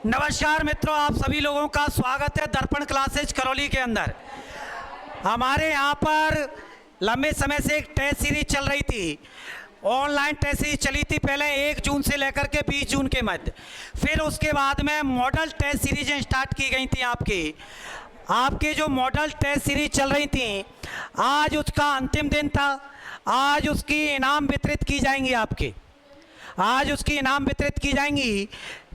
नमस्कार मित्रों, आप सभी लोगों का स्वागत है दर्पण क्लासेज करौली के अंदर। हमारे यहाँ पर लंबे समय से एक टेस्ट सीरीज चल रही थी। ऑनलाइन टेस्ट सीरीज चली थी पहले 1 जून से लेकर के 20 जून के मध्य। फिर उसके बाद में मॉडल टेस्ट सीरीजें स्टार्ट की गई थी। आपके जो मॉडल टेस्ट सीरीज चल रही थी, आज उसका अंतिम दिन था। आज उसकी इनाम वितरित की जाएंगी आज उसकी इनाम वितरित की जाएंगी,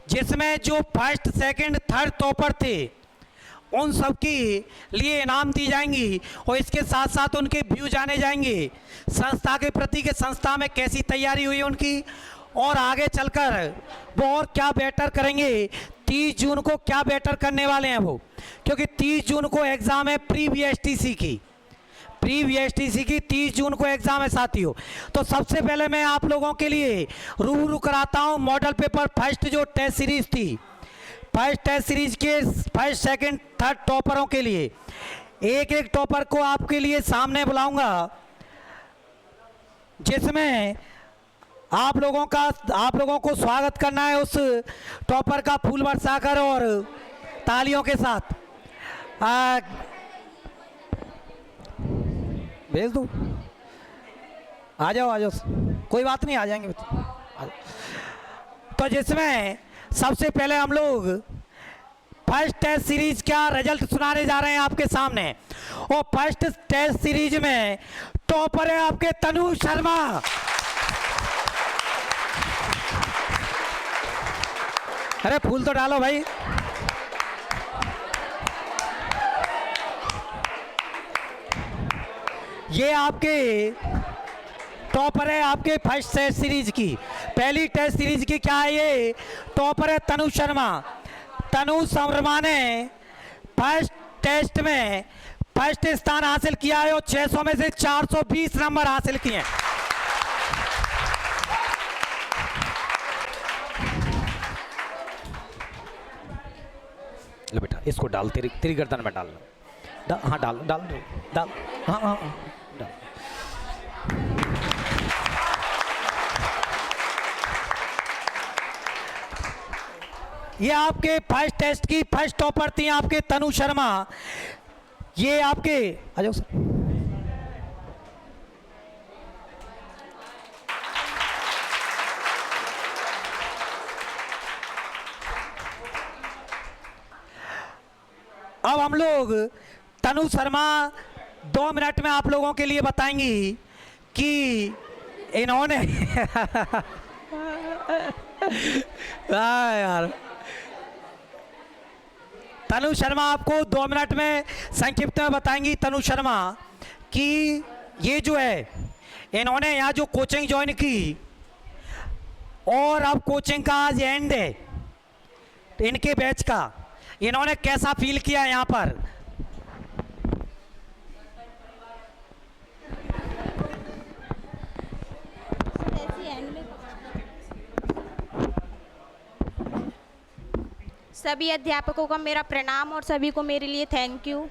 जिसमें जो फर्स्ट सेकंड थर्ड टॉपर थे उन सब के लिए इनाम दी जाएंगी और इसके साथ साथ उनके व्यू जाने जाएंगे, संस्था के प्रति के संस्था में कैसी तैयारी हुई उनकी और आगे चलकर वो और क्या बेटर करेंगे। 30 जून को क्या बेटर करने वाले हैं वो, क्योंकि 30 जून को एग्ज़ाम है प्री वीएसटीसी की 30 जून को एग्ज़ाम है साथियों। तो सबसे पहले मैं आप लोगों के लिए रूबरू कराता हूं मॉडल पेपर फर्स्ट जो टेस्ट सीरीज थी। फर्स्ट टेस्ट सीरीज के फर्स्ट सेकंड थर्ड टॉपरों के लिए एक एक टॉपर को आपके लिए सामने बुलाऊंगा, जिसमें आप लोगों को स्वागत करना है उस टॉपर का फूल बरसाकर और तालियों के साथ। भेज दो, आ जाओ, कोई बात नहीं, आ जाएंगे। तो जिसमें सबसे पहले हम लोग फर्स्ट टेस्ट सीरीज का रिजल्ट सुनाने जा रहे हैं आपके सामने। और फर्स्ट टेस्ट सीरीज में टॉपर है आपके तनु शर्मा। अरे फूल तो डालो भाई। ये आपके टॉपर है आपके फर्स्ट टेस्ट सीरीज की, पहली टेस्ट सीरीज की। क्या है ये टॉपर है तनु शर्मा ने फर्स्ट टेस्ट में फर्स्ट स्थान हासिल किया है और 600 में से 420 नंबर हासिल किए। लो बेटा, इसको डाल, तेरी गर्दन में डाल। हाँ डाल। हाँ ये आपके फर्स्ट टेस्ट की फर्स्ट टॉपर थी आपके तनु शर्मा। ये आपके आ जाओ सर। अब हम लोग तनु शर्मा 2 मिनट में आप लोगों के लिए बताएंगी कि इन्होंने यार तनु शर्मा आपको 2 मिनट में संक्षिप्त में बताएंगी तनु शर्मा कि ये जो है इन्होंने यहाँ जो कोचिंग ज्वाइन की और अब कोचिंग का आज एंड है इनके बैच का, इन्होंने कैसा फील किया यहाँ पर। सभी अध्यापकों का मेरा प्रणाम और सभी को मेरे लिए थैंक यू।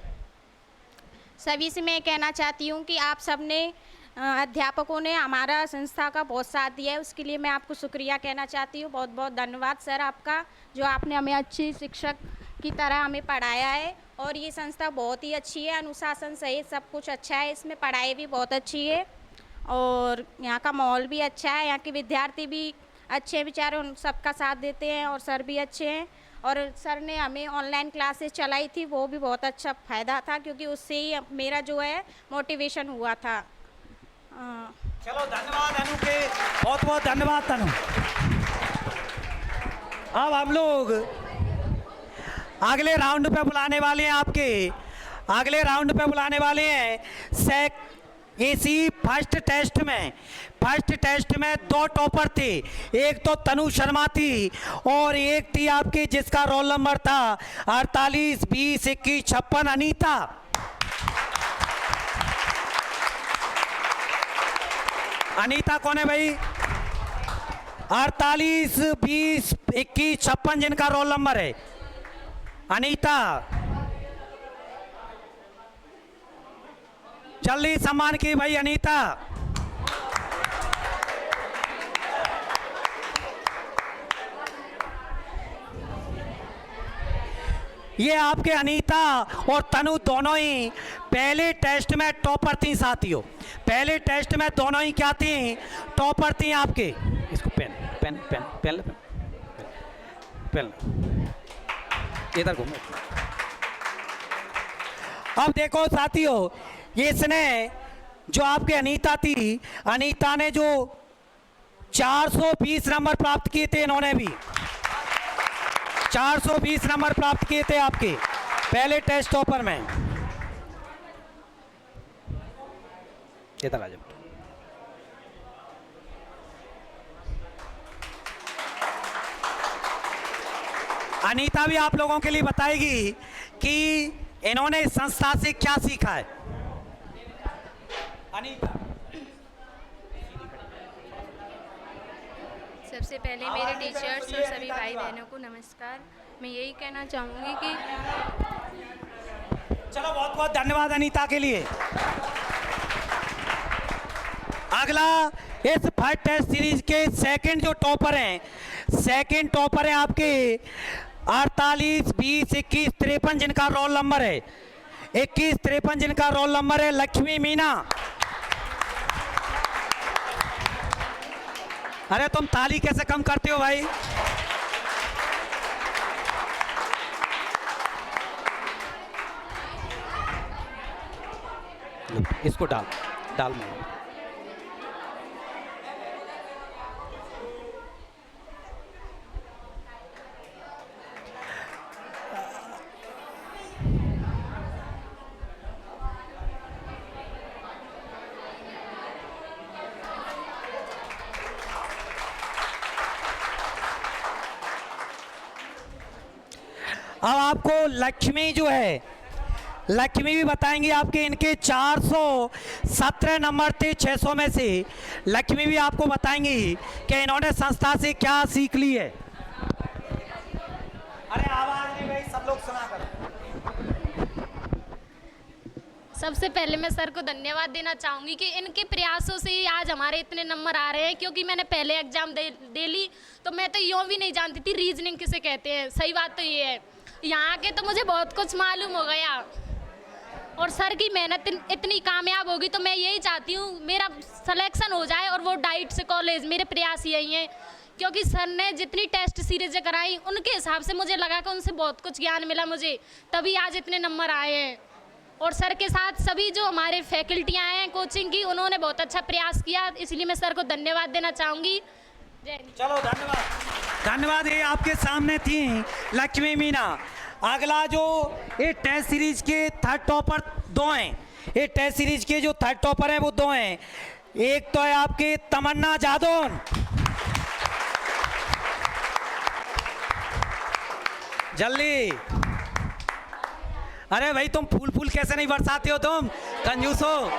सभी से मैं कहना चाहती हूँ कि आप सबने अध्यापकों ने हमारा संस्था का बहुत साथ दिया है, उसके लिए मैं आपको शुक्रिया कहना चाहती हूँ। बहुत बहुत धन्यवाद सर आपका, जो आपने हमें अच्छी शिक्षक की तरह हमें पढ़ाया है। और ये संस्था बहुत ही अच्छी है, अनुशासन सहित सब कुछ अच्छा है, इसमें पढ़ाई भी बहुत अच्छी है और यहाँ का माहौल भी अच्छा है। यहाँ के विद्यार्थी भी अच्छे विचार उन सबका साथ देते हैं और सर भी अच्छे हैं। और सर ने हमें ऑनलाइन क्लासेस चलाई थी, वो भी बहुत अच्छा फ़ायदा था, क्योंकि उससे ही मेरा जो है मोटिवेशन हुआ था। चलो धन्यवाद अनु के, बहुत बहुत धन्यवाद तनु। अब हम लोग अगले राउंड पे बुलाने वाले हैं इसी फर्स्ट टेस्ट में 2 टॉपर थे। एक तो तनु शर्मा थी और एक थी आपकी जिसका रोल नंबर था 48 20 21 56 अनीता। अनीता कौन है भाई? 48 20 21 56 जिनका रोल नंबर है अनीता। जल्दी सम्मान की भाई अनीता। ये आपके अनीता और तनु दोनों ही पहले टेस्ट में टॉपर थी साथियों। पहले टेस्ट में दोनों ही क्या थी? टॉपर थी आपके। इसको pen pen pen pen pen इधर घूमो। अब देखो साथियों, इसने जो आपके अनीता थी, अनीता ने जो 420 नंबर प्राप्त किए थे, इन्होंने भी 420 नंबर प्राप्त किए थे आपके पहले टेस्ट टॉपर में। इधर आ जाओ। अनीता भी आप लोगों के लिए बताएगी कि इन्होंने इस संस्था से क्या सीखा है। अनीता, सबसे पहले मेरे टीचर्स और सभी भाई बहनों को नमस्कार। मैं यही कहना चाहूँगी कि चलो बहुत बहुत धन्यवाद अनीता के लिए। अगला इस फर्स्ट टेस्ट सीरीज के सेकंड जो टॉपर हैं, सेकंड टॉपर है आपके 48 20 21 53 जिनका रोल नंबर है, 21 53 जिनका रोल नंबर है, लक्ष्मी मीना। अरे तुम ताली कैसे कम करते हो भाई? इसको डाल डाल में। अब आपको लक्ष्मी जो है, लक्ष्मी भी बताएंगी आपके इनके 417 नंबर थे 600 में से। लक्ष्मी भी आपको बताएंगी कि इन्होंने संस्था से क्या सीख ली है। अरे आवाज नहीं भाई, सब लोग सुना करो। सबसे पहले मैं सर को धन्यवाद देना चाहूँगी कि इनके प्रयासों से ही आज हमारे इतने नंबर आ रहे हैं। क्योंकि मैंने पहले एग्ज़ाम दे ली तो मैं तो यूँ भी नहीं जानती थी रीजनिंग किसे कहते हैं। सही बात तो ये है, यहाँ के तो मुझे बहुत कुछ मालूम हो गया। और सर की मेहनत इतनी कामयाब होगी तो मैं यही चाहती हूँ मेरा सिलेक्शन हो जाए और वो डाइट से कॉलेज। मेरे प्रयास यही हैं क्योंकि सर ने जितनी टेस्ट सीरीज़ें कराई उनके हिसाब से मुझे लगा कि उनसे बहुत कुछ ज्ञान मिला मुझे, तभी आज इतने नंबर आए हैं। और सर के साथ सभी जो हमारे फैकल्टियाँ हैं कोचिंग की, उन्होंने बहुत अच्छा प्रयास किया, इसलिए मैं सर को धन्यवाद देना चाहूँगी। जय हिंद। चलो धन्यवाद धन्यवाद। ये आपके सामने थी लक्ष्मी मीना। अगला जो ये टेस्ट सीरीज के थर्ड टॉपर दो हैं, ये टेस्ट सीरीज के जो थर्ड टॉपर हैं वो दो हैं। एक तो है आपके तमन्ना जादौन, जल्दी। अरे भाई तुम फूल फूल कैसे नहीं बरसाते हो, तुम कंजूस हो।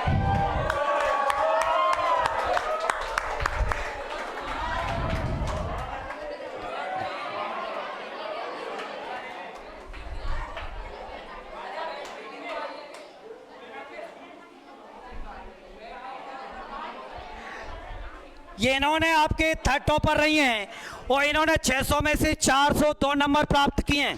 ये इन्होंने आपके थर्ड टॉपर रही हैं और इन्होंने 600 में से 402 नंबर प्राप्त किए हैं।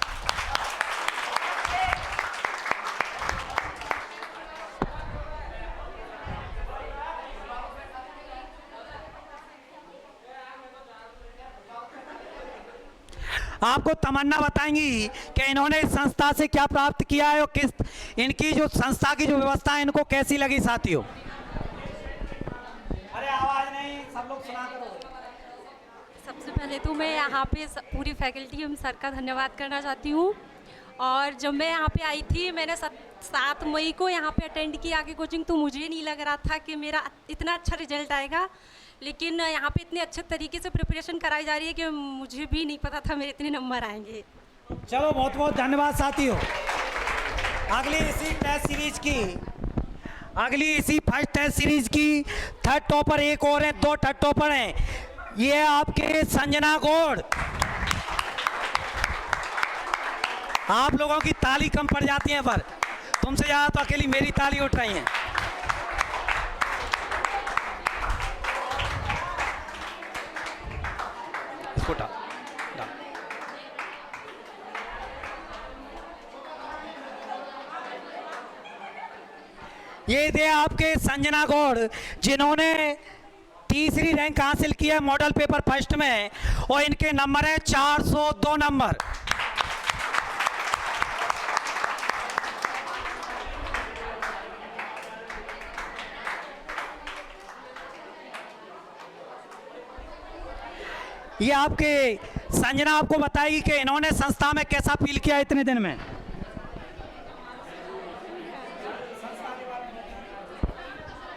आपको तमन्ना बताएंगी कि इन्होंने इस संस्था से क्या प्राप्त किया है और किस इनकी जो संस्था की जो व्यवस्था है इनको कैसी लगी साथियों। अरे आवाज नहीं, सब लोग सुना करो। सबसे पहले तो मैं यहाँ पे पूरी फैकल्टी हम सर का धन्यवाद करना चाहती हूँ। और जब मैं यहाँ पे आई थी, मैंने 7 मई को यहाँ पे अटेंड किया आगे कोचिंग, तो मुझे नहीं लग रहा था कि मेरा इतना अच्छा रिजल्ट आएगा। लेकिन यहाँ पे इतने अच्छे तरीके से प्रिपरेशन कराई जा रही है कि मुझे भी नहीं पता था मेरे इतने नंबर आएंगे। चलो बहुत बहुत धन्यवाद साथियों। अगली इसी फर्स्ट टेस्ट सीरीज की थर्ड टॉपर एक और है, 2 थर्ड टॉपर हैं। ये आपके संजना गौड़। आप लोगों की ताली कम पड़ जाती है, पर तुमसे ज़्यादा तो अकेली मेरी ताली उठ रही है। इसको डाल। ये थे आपके संजना गौड़, जिन्होंने तीसरी रैंक हासिल किया मॉडल पेपर फर्स्ट में, और इनके नंबर है 402 नंबर। ये आपके संजना आपको बताएगी कि इन्होंने संस्था में कैसा फील किया इतने दिन में।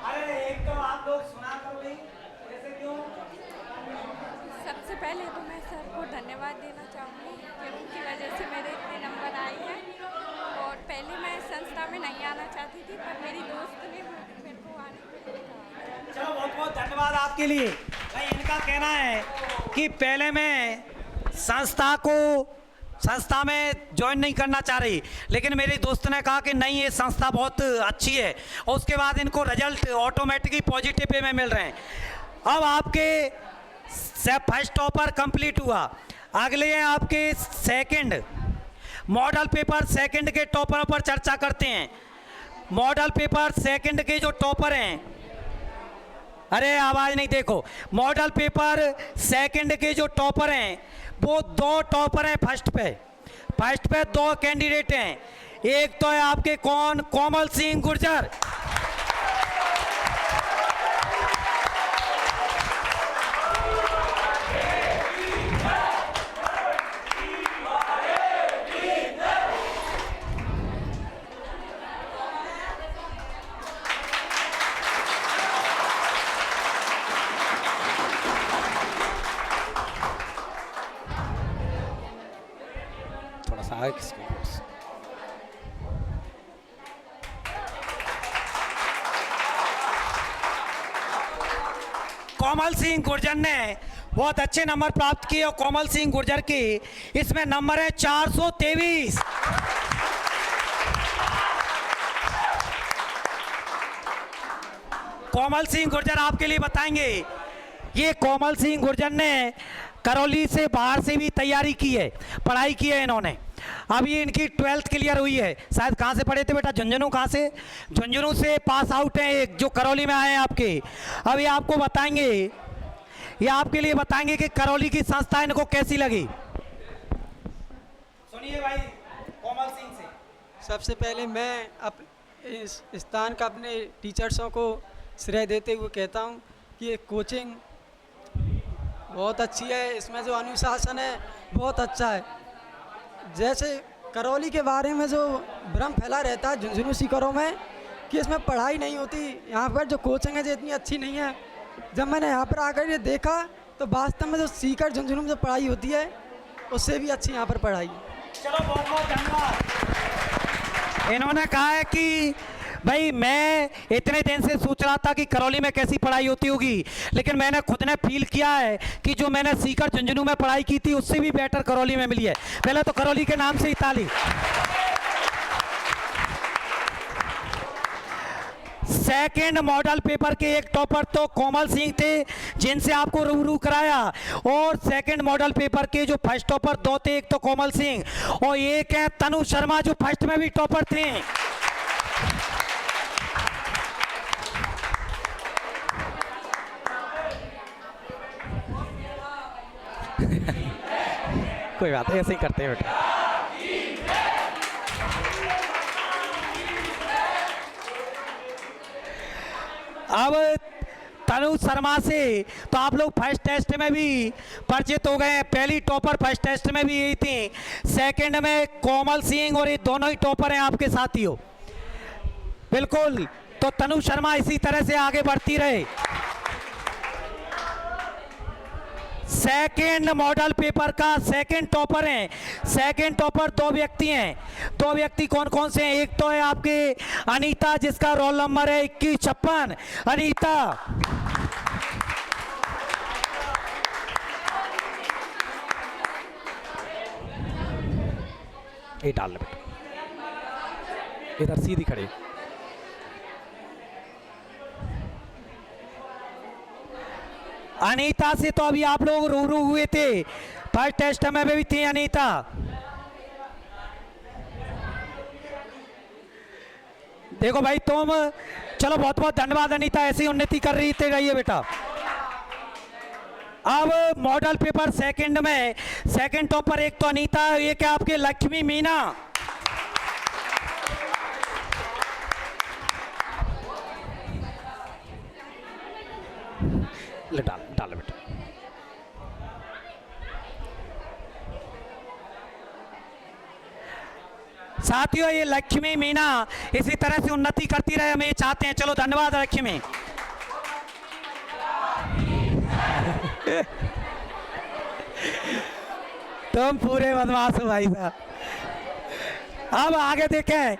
अरे एक तो आप लोग सुना करो भाई, ऐसे क्यों? सबसे पहले तो मैं सर को धन्यवाद देना चाहूँगी कि उनकी वजह से मेरे इतने नंबर आए हैं। और पहले मैं संस्था में नहीं आना चाहती थी, पर मेरी दोस्त ने मेरे को आने के लिए कहा। चलो बहुत बहुत धन्यवाद आपके लिए। भाई इनका कहना है कि पहले मैं संस्था में ज्वाइन नहीं करना चाह रही, लेकिन मेरी दोस्त ने कहा कि नहीं ये संस्था बहुत अच्छी है, और उसके बाद इनको रिजल्ट ऑटोमेटिकली पॉजिटिव वे में मिल रहे हैं। अब आपके फर्स्ट टॉपर कंप्लीट हुआ, अगले हैं आपके सेकंड मॉडल पेपर सेकंड के टॉपरों पर चर्चा करते हैं। मॉडल पेपर सेकंड के जो टॉपर हैं, अरे आवाज नहीं, देखो, मॉडल पेपर सेकंड के जो टॉपर हैं वो 2 टॉपर हैं फर्स्ट पे 2 कैंडिडेट हैं। एक तो है आपके कौन, कोमल सिंह गुर्जर, थोड़ा सा आगे किसको, कोमल सिंह गुर्जर ने बहुत अच्छे नंबर प्राप्त किए, और कोमल सिंह गुर्जर की इसमें नंबर है 423। कोमल सिंह गुर्जर आपके लिए बताएंगे। ये कोमल सिंह गुर्जर ने करौली से बाहर से भी तैयारी की है, पढ़ाई की है इन्होंने। अब ये इनकी 12th क्लियर हुई है। शायद कहाँ से पढ़े थे बेटा? झुंझुनू। कहाँ से? झुंझुनू से पास आउट हैं, एक जो करौली में आए हैं आपके। अब ये आपको बताएंगे, ये आपके लिए बताएंगे कि करौली की संस्था इनको कैसी लगी। सुनिए भाई कोमल सिंह से। सबसे पहले मैं इस स्थान का अपने टीचर्सों को श्रेय देते हुए कहता हूँ कि ये कोचिंग बहुत अच्छी है, इसमें जो अनुशासन है बहुत अच्छा है। जैसे करौली के बारे में जो भ्रम फैला रहता है झुंझुनू सीकरों में कि इसमें पढ़ाई नहीं होती, यहाँ पर जो कोचिंग है जो इतनी अच्छी नहीं है, जब मैंने यहाँ पर आकर ये देखा तो वास्तव में जो सीकर झुंझुनू में जो पढ़ाई होती है उससे भी अच्छी यहाँ पर पढ़ाई है। चलो बहुत बहुत धन्यवाद। इन्होंने कहा है कि भाई मैं इतने दिन से सोच रहा था कि करौली में कैसी पढ़ाई होती होगी, लेकिन मैंने खुद ने फील किया है कि जो मैंने सीकर झुंझुनू में पढ़ाई की थी उससे भी बेटर करौली में मिली है। पहले तो करौली के नाम से ही ताली। सेकंड मॉडल पेपर के एक टॉपर तो कोमल सिंह थे जिनसे आपको रूबरू कराया, और सेकंड मॉडल पेपर के जो फर्स्ट टॉपर 2 थे, एक तो कोमल सिंह और एक है तनु शर्मा जो फर्स्ट में भी टॉपर थे। कोई बात नहीं, ऐसे ही करते हैं बेटा। अब तनु शर्मा से तो आप लोग फर्स्ट टेस्ट में भी परिचित हो गए। पहली टॉपर फर्स्ट टेस्ट में भी यही थी, सेकंड में कोमल सिंह, और ये दोनों ही टॉपर हैं आपके साथियों। बिल्कुल, तो तनु शर्मा इसी तरह से आगे बढ़ती रहे। सेकंड मॉडल पेपर का सेकंड टॉपर हैं, सेकंड टॉपर 2 व्यक्ति हैं। 2 व्यक्ति कौन कौन से हैं? एक तो है आपके अनीता जिसका रोल नंबर है 2156। अनीता, ये डाल ले बेटा, इधर सीधी खड़ी। अनीता से तो अभी आप लोग रूबरू हुए थे, फर्स्ट टेस्ट में भी थी अनीता। देखो भाई तुम, चलो बहुत बहुत धन्यवाद अनीता, ऐसी उन्नति कर रही थे रहिए बेटा। अब मॉडल पेपर सेकंड में सेकंड टॉपर एक तो अनीता, एक है आपके लक्ष्मी मीना। ले डाल डाल बेटा। साथियों ये लक्ष्मी मीना इसी तरह से उन्नति करती रहे, हम ये चाहते हैं। चलो धन्यवाद लक्ष्मी। तुम पूरे बदमाश हो भाई साहब। अब आगे देखें,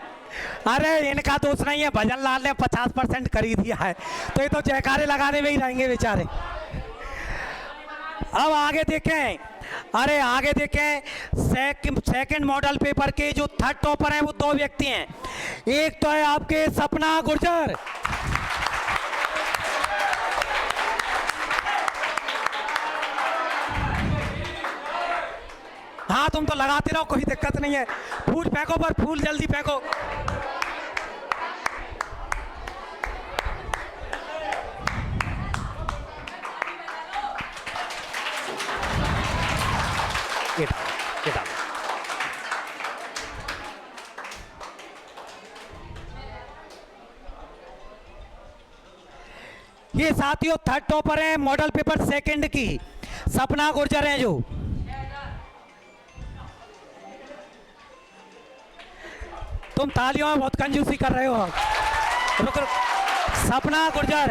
अरे इनका दोष नहीं है, भजन लाल ने 50% खरीद दिया है, तो ये तो जयकारे लगाने में ही रहेंगे बेचारे। अब आगे देखें, अरे आगे देखें, सेकंड मॉडल पेपर के जो थर्ड टॉपर हैं वो दो व्यक्ति हैं। एक तो है आपके सपना गुर्जर, हाँ तुम तो लगाते रहो, कोई दिक्कत नहीं है। फूल फेंको, पर फूल जल्दी फेंको। ये डालो। ये साथियों थर्ड टॉपर है मॉडल पेपर सेकंड की, सपना गुर्जर है जो। तुम तालियों में बहुत कंजूसी कर रहे हो। रुक रुक, सपना गुर्जर,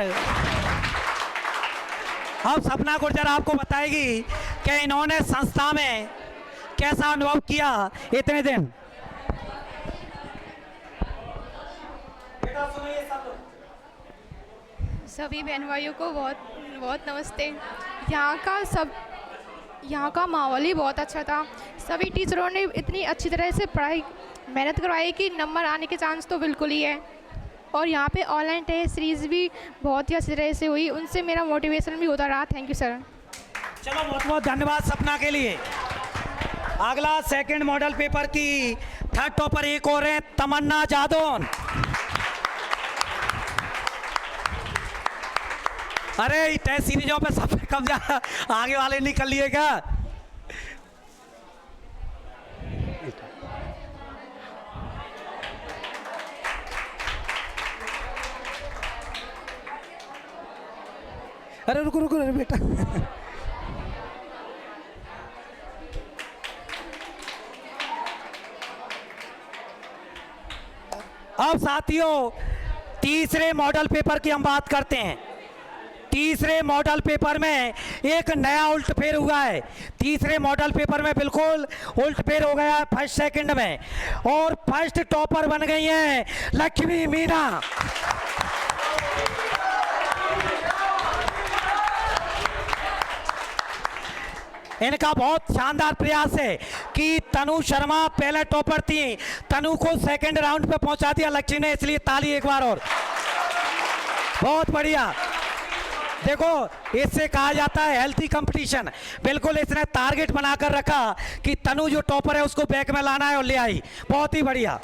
अब सपना गुर्जर आपको बताएगी कि इन्होंने संस्था में कैसा अनुभव किया इतने दिन। सभी बहन भाइयों को बहुत बहुत नमस्ते। यहाँ का माहौल ही बहुत अच्छा था। सभी टीचरों ने इतनी अच्छी तरह से पढ़ाई मेहनत करवाई कि नंबर आने के चांस तो बिल्कुल ही है। और यहाँ पे ऑनलाइन टेस्ट सीरीज़ भी बहुत ही अच्छी तरह से हुई, उनसे मेरा मोटिवेशन भी होता रहा। Thank you sir. चलो बहुत बहुत धन्यवाद सपना के लिए। अगला सेकंड मॉडल पेपर की थर्ड टॉपर एक और है तमन्ना जादौन। अरे टेस्ट सीरीजों पे सब कब्जा आगे वाले निकल लिए क्या? अरे रुको रुको, अरे बेटा अब साथियों तीसरे मॉडल पेपर की हम बात करते हैं। तीसरे मॉडल पेपर में एक नया उल्टफेर हुआ है। तीसरे मॉडल पेपर में बिल्कुल उल्टफेर हो गया है फर्स्ट सेकंड में, और फर्स्ट टॉपर बन गई हैं लक्ष्मी मीना। इनका बहुत शानदार प्रयास है कि तनु शर्मा पहले टॉपर थी, तनु को सेकंड राउंड पे पहुंचा दिया लक्ष्मी ने, इसलिए ताली एक बार और। बहुत बढ़िया। देखो इससे कहा जाता है हेल्थी कंपटीशन। बिल्कुल इसने टारगेट बनाकर रखा कि तनु जो टॉपर है उसको बैक में लाना है और ले आई। बहुत ही बढ़िया।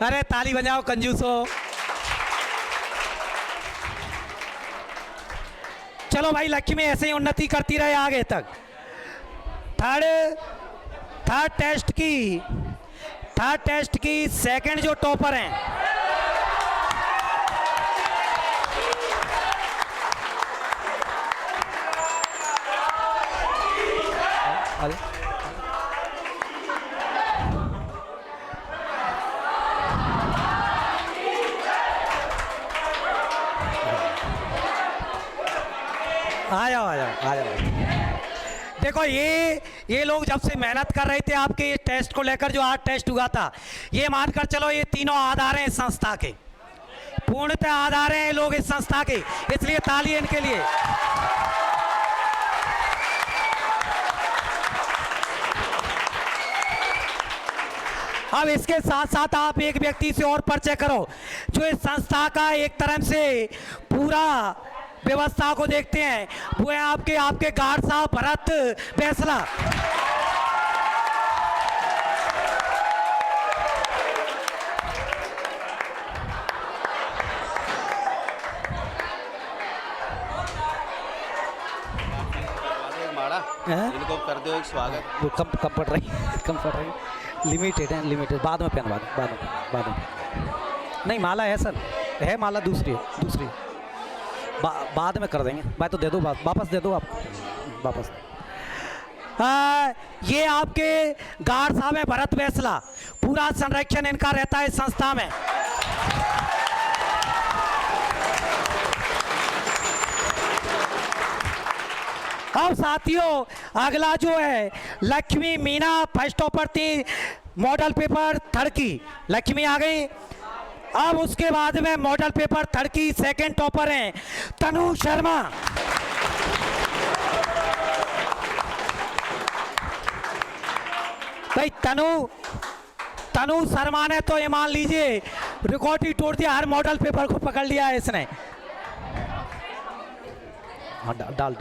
अरे ताली बजाओ कंजूसो। चलो भाई लक्ष्मी ऐसे ही उन्नति करती रहे आगे तक। थर्ड टेस्ट की सेकंड जो टॉपर हैं आ जाओ। देखो ये लोग जब से मेहनत कर रहे थे आपके ये टेस्ट को लेकर, जो आज टेस्ट हुआ था, ये मानकर चलो ये तीनों आधार हैं इस संस्था के, पूर्णतः आधार हैं लोग इस संस्था के, इसलिए ताली इनके लिए। अब इसके साथ साथ आप एक व्यक्ति से और परिचय करो जो इस संस्था का एक तरह से पूरा व्यवस्था को देखते हैं, वो है आपके गार्ड साहब भरत बैसला। इनको कर दो एक स्वागत। वो कम पड़ रही लिमिटेड है, लिमिटेड बाद में पहनवा दो, बाद में नहीं, माला है सर, है माला दूसरी बाद में कर देंगे। भाई तो दे दो, वापस दे दो आप वापस। ये आपके गार्ड साहब है भरत बैसला, पूरा संरक्षण इनका रहता है इस संस्था में। अब साथियों अगला जो है लक्ष्मी मीना, फर्स्ट टॉपर थी मॉडल पेपर 3 की, लक्ष्मी आ गई। अब उसके बाद में मॉडल पेपर 3 की सेकंड टॉपर हैं तनु शर्मा। भाई तनु शर्मा ने तो ये मान लीजिए रिकॉर्ड ही तोड़ दिया, हर मॉडल पेपर को पकड़ लिया है इसने। हाँ डाल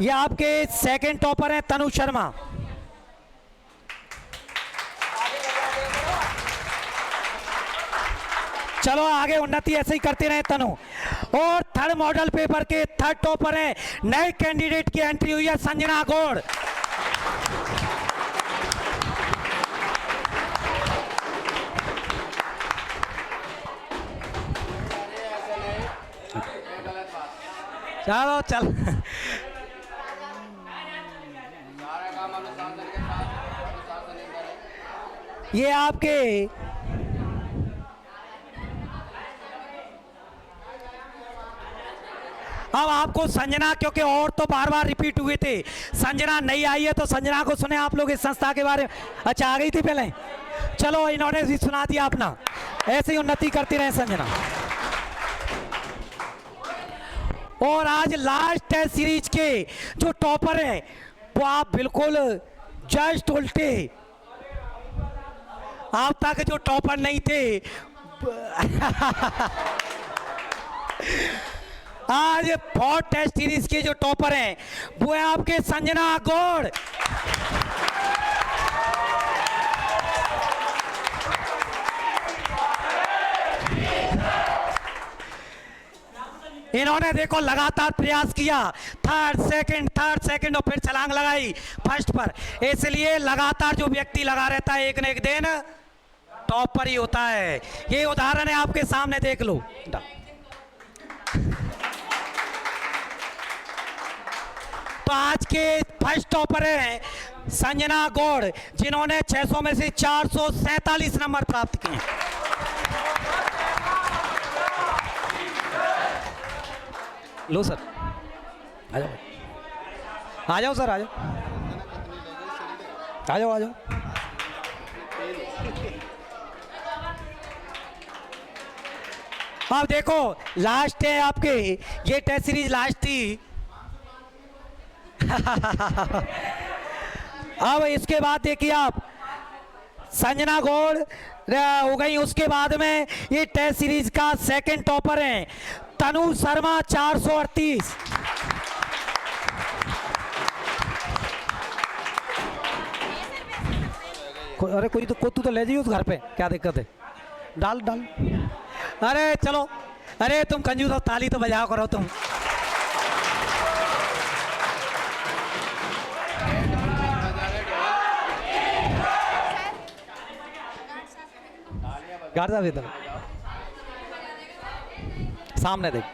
ये आपके सेकंड टॉपर हैं तनु शर्मा। चलो आगे उन्नति ऐसे ही करते रहे तनु। और 3rd मॉडल पेपर के 3rd टॉपर हैं, नए कैंडिडेट की एंट्री हुई है संजना गौड़। चल ये आपके अब आपको संजना, क्योंकि और तो बार बार रिपीट हुए थे, संजना नई आई है तो संजना को सुने आप लोग इस संस्था के बारे में। अच्छा आ गई थी पहले, चलो इन्होंने भी सुना दिया अपना, ऐसे ही उन्नति करती रहे संजना। और आज लास्ट टेस्ट सीरीज के जो टॉपर हैं वो आप बिल्कुल जस्ट उल्टे, आप तक जो टॉपर नहीं थे आज 4th टेस्ट सीरीज के जो टॉपर हैं वो है आपके संजना गौड़। इन्होंने देखो लगातार प्रयास किया, 3rd सेकंड और फिर छलांग लगाई 1st पर, इसलिए लगातार जो व्यक्ति लगा रहता है एक न एक दिन टॉप पर ही होता है। ये उदाहरण है आपके सामने, देख लो। तो आज के 1st टॉपर हैं संजना गौड़, जिन्होंने 600 में से 447 नंबर प्राप्त किए। लो सर, आ जाओ सर, आ जाओ। अब देखो लास्ट है आपके, ये टेस्ट सीरीज लास्ट थी। अब इसके बाद देखिए आप, संजना गौड़ हो गई, उसके बाद में ये टेस्ट सीरीज का 2nd टॉपर हैं तनु शर्मा 438। अरे कोई तो ले जाइए उस घर पे, क्या दिक्कत है, डाल। अरे चलो, अरे तुम कंजूस हो, ताली तो बजाओ करो तुम। गार्ड साहब इधर सामने देख।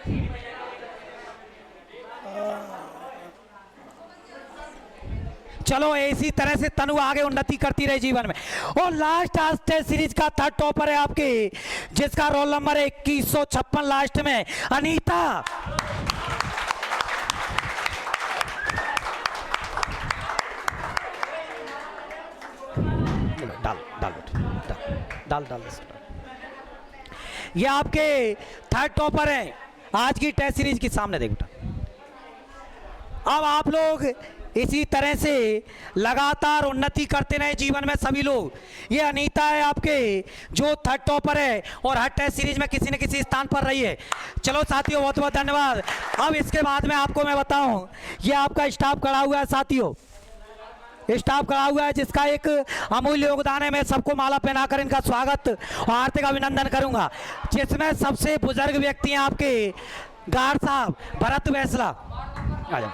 चलो इसी तरह से तनु आगे उन्नति करती रही जीवन में। और लास्ट आज टेस्ट सीरीज का 3rd टॉपर है आपके, जिसका रोल नंबर 2156 लास्ट में, अनीता। डाल ये आपके थर्ड टॉपर हैं आज की टेस्ट सीरीज के सामने देख बेटा। अब आप लोग इसी तरह से लगातार उन्नति करते रहे जीवन में सभी लोग। ये अनीता है आपके जो थर्ड टॉपर है और हर टेस्ट सीरीज में किसी न किसी स्थान पर रही है। चलो साथियों बहुत बहुत धन्यवाद। अब इसके बाद में आपको मैं बताऊं, ये आपका स्टाफ खड़ा हुआ है साथियों, स्टाफ खड़ा हुआ है जिसका एक अमूल्य योगदान है। मैं सबको माला पहनाकर इनका स्वागत और हार्दिक अभिनंदन करूंगा, जिसमें सबसे बुजुर्ग व्यक्ति हैं आपके गार्ड साहब भरत वैसला। आ जाओ।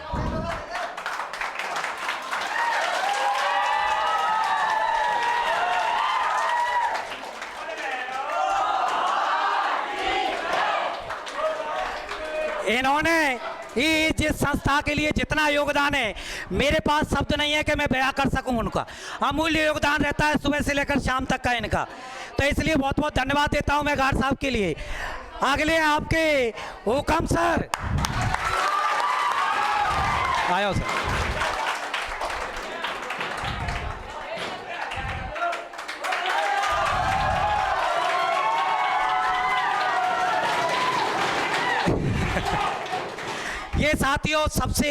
इन्होंने ये जिस संस्था के लिए जितना योगदान है, मेरे पास शब्द नहीं है कि मैं बयां कर सकूं उनका। अमूल्य योगदान रहता है सुबह से लेकर शाम तक का इनका, तो इसलिए बहुत बहुत धन्यवाद देता हूं मैं गार्ड साहब के लिए। अगले आपके हुकम सर, आयो सर। ये साथियों सबसे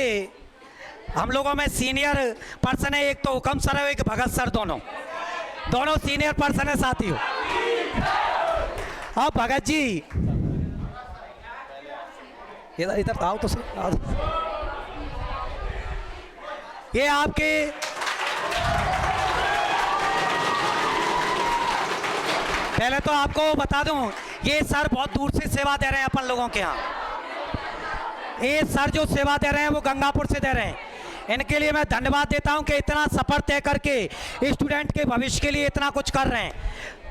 हम लोगों में सीनियर पर्सन है, एक तो हुकम सर है, एक भगत सर, दोनों सीनियर पर्सन है साथियों। अब भगत जी इधर इधर आओ तो सर। ये आपके पहले तो आपको बता दूं, ये सर बहुत दूर से सेवा दे रहे हैं अपन लोगों के यहाँ। ये सर जो सेवा दे रहे हैं वो गंगापुर से दे रहे हैं। इनके लिए मैं धन्यवाद देता हूं कि इतना सफर तय करके स्टूडेंट के भविष्य के लिए इतना कुछ कर रहे हैं।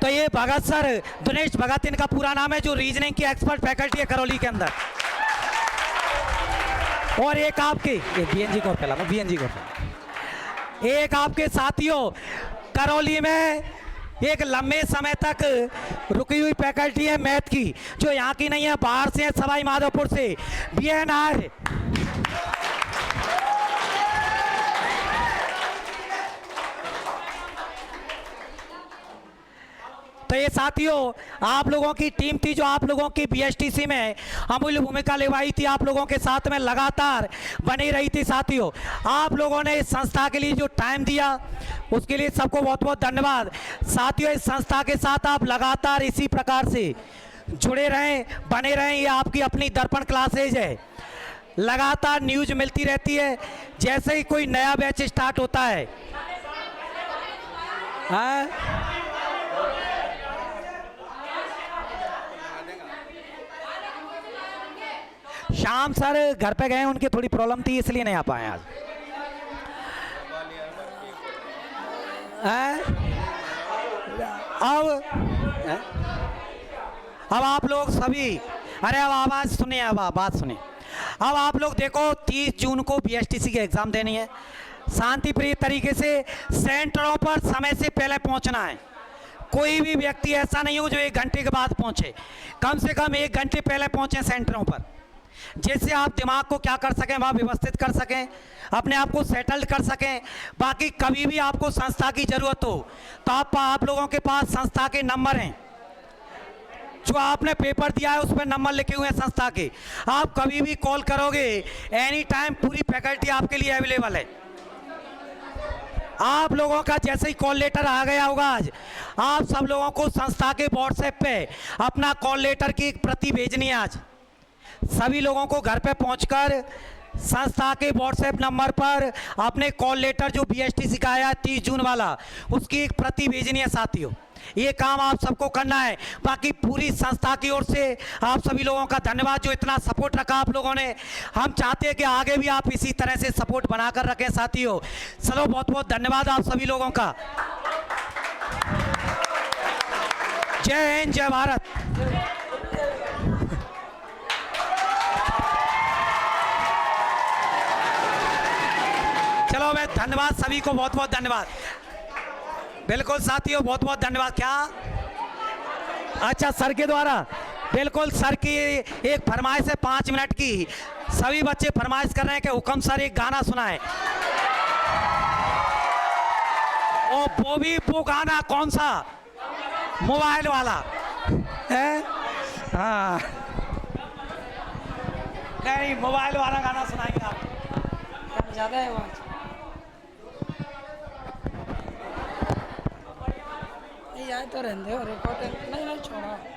तो ये भगत सर, दिनेश भगत इनका पूरा नाम है, जो रीजनिंग की एक्सपर्ट फैकल्टी है करौली के अंदर। और एक आपके बीएनजी को फैला, बीएनजी को फैला। एक आपके साथियों करौली में एक लंबे समय तक रुकी हुई फैकल्टी है मैथ की, जो यहाँ की नहीं है, बाहर से है, सवाई माधोपुर से, बीएनआर। तो ये साथियों आप लोगों की टीम थी जो आप लोगों की बीएसटीसी में अमूल्य भूमिका निभाई थी, आप लोगों के साथ में लगातार बनी रही थी साथियों। आप लोगों ने इस संस्था के लिए जो टाइम दिया उसके लिए सबको बहुत बहुत धन्यवाद साथियों। इस संस्था के साथ आप लगातार इसी प्रकार से जुड़े रहें, बने रहें। ये आपकी अपनी दर्पण क्लासेज है, लगातार न्यूज मिलती रहती है जैसे ही कोई नया बैच स्टार्ट होता है। शाम सर घर पे गए, उनकी थोड़ी प्रॉब्लम थी इसलिए नहीं आ पाए आज। अब आप लोग सभी, अरे अब आवाज़ सुनिए, अब बात सुनिए। अब आप लोग देखो 30 जून को बीएसटीसी की एग्ज़ाम देनी है। शांतिप्रिय तरीके से सेंटरों पर समय से पहले पहुंचना है। कोई भी व्यक्ति ऐसा नहीं हो जो 1 घंटे के बाद पहुंचे, कम से कम 1 घंटे पहले पहुंचे सेंटरों पर, जिससे आप दिमाग को क्या कर सकें, वहाँ व्यवस्थित कर सकें, अपने आप को सेटल्ड कर सकें। बाकी कभी भी आपको संस्था की ज़रूरत हो तो आप लोगों के पास संस्था के नंबर हैं, जो आपने पेपर दिया है उस पर नंबर लिखे हुए हैं संस्था के। आप कभी भी कॉल करोगे एनी टाइम, पूरी फैकल्टी आपके लिए अवेलेबल है। आप लोगों का जैसे ही कॉल लेटर आ गया होगा आज, आप सब लोगों को संस्था के व्हाट्सएप पे अपना कॉल लेटर की एक प्रति भेजनी है। आज सभी लोगों को घर पे पहुंचकर संस्था के व्हाट्सएप नंबर पर अपने कॉल लेटर जो बीएसटीसी का आया 30 जून वाला, उसकी एक प्रति भेजनी है साथियों। ये काम आप सबको करना है। बाकी पूरी संस्था की ओर से आप सभी लोगों का धन्यवाद जो इतना सपोर्ट रखा आप लोगों ने। हम चाहते हैं कि आगे भी आप इसी तरह से सपोर्ट बनाकर रखें साथियों। चलो बहुत बहुत धन्यवाद आप सभी लोगों का। जय हिंद, जय भारत। चलो मैं धन्यवाद सभी को, बहुत बहुत धन्यवाद। बिल्कुल साथियों बहुत बहुत धन्यवाद। क्या अच्छा सर के द्वारा, बिल्कुल सर की एक फरमाइश है 5 मिनट की। सभी बच्चे फरमाइश कर रहे हैं कि हुकम सर एक गाना सुनाए, और वो भी वो गाना कौन सा, मोबाइल वाला है। हाँ नहीं, मोबाइल वाला गाना सुनाएंगे आप। ज़्यादा है आवाज़। नहीं आए तो रहने दो, रिकॉर्ड नहीं छोड़ा।